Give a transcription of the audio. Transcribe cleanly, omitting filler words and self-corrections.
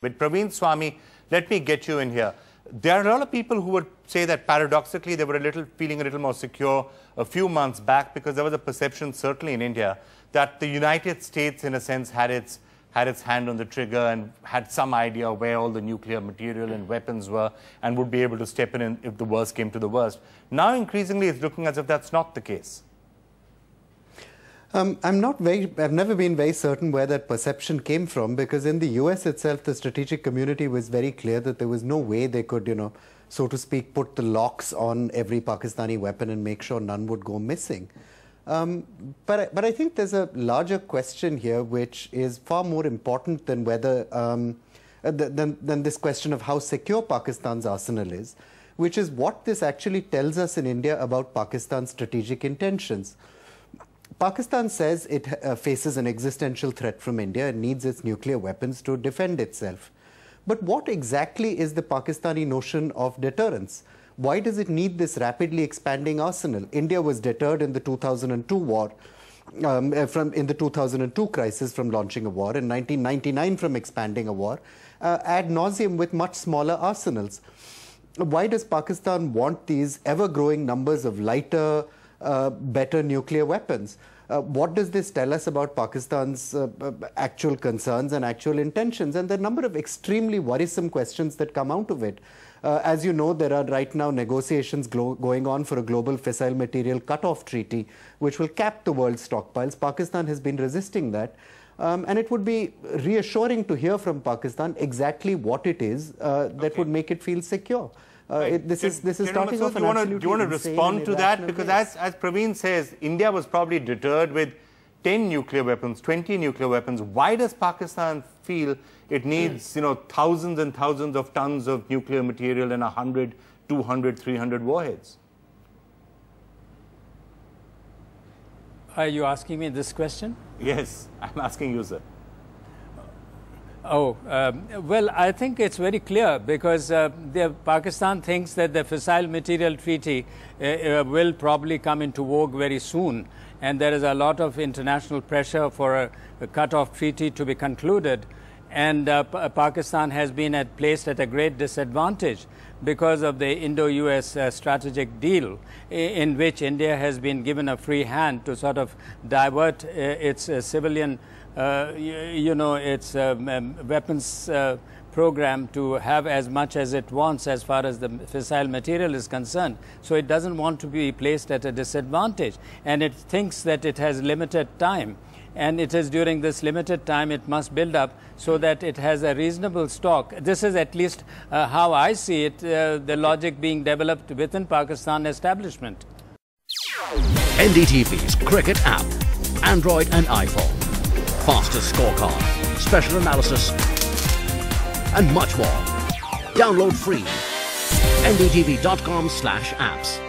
But Praveen Swami, let me get you in here. There are a lot of people who would say that paradoxically they were feeling a little more secure a few months back because there was a perception, certainly in India, that the United States, in a sense, had its hand on the trigger and had some idea where all the nuclear material and weapons were and would be able to step in if the worst came to the worst. Now, increasingly, it's looking as if that's not the case. I've never been very certain where that perception came from, because in the US itself, the strategic community was very clear that there was no way they could, so to speak, put the locks on every Pakistani weapon and make sure none would go missing. But I think there's a larger question here, which is far more important than whether than this question of how secure Pakistan's arsenal is, which is what this actually tells us in India about Pakistan's strategic intentions. Pakistan says it faces an existential threat from India and needs its nuclear weapons to defend itself. But what exactly is the Pakistani notion of deterrence? Why does it need this rapidly expanding arsenal? India was deterred in the 2002 war, in the 2002 crisis from launching a war, in 1999 from expanding a war, ad nauseum with much smaller arsenals. Why does Pakistan want these ever-growing numbers of lighter, better nuclear weapons? What does this tell us about Pakistan's actual concerns and actual intentions? And there are a number of extremely worrisome questions that come out of it. As you know, there are right now negotiations going on for a global fissile material cut-off treaty, which will cap the world's stockpiles. Pakistan has been resisting that. And it would be reassuring to hear from Pakistan exactly what it is that would make it feel secure. This is starting off an absolutely insane. Do you want to respond to that? Because as Praveen says, India was probably deterred with 10 nuclear weapons, 20 nuclear weapons. Why does Pakistan feel it needs, thousands and thousands of tons of nuclear material and 100, 200, 300 warheads? Are you asking me this question? Yes, I'm asking you, sir. Oh, well, I think it's very clear, because Pakistan thinks that the fissile material treaty will probably come into vogue very soon, and there is a lot of international pressure for a cut-off treaty to be concluded, and Pakistan has been placed at a great disadvantage because of the Indo-US strategic deal, in which India has been given a free hand to sort of divert its civilian its weapons program to have as much as it wants as far as the fissile material is concerned. So it doesn't want to be placed at a disadvantage, and it thinks that it has limited time, and it is during this limited time it must build up so that it has a reasonable stock. This is at least how I see it, the logic being developed within Pakistan establishment. NDTV's cricket app, Android and iPhone. Fastest scorecard, special analysis, and much more. Download free. ndtv.com/apps.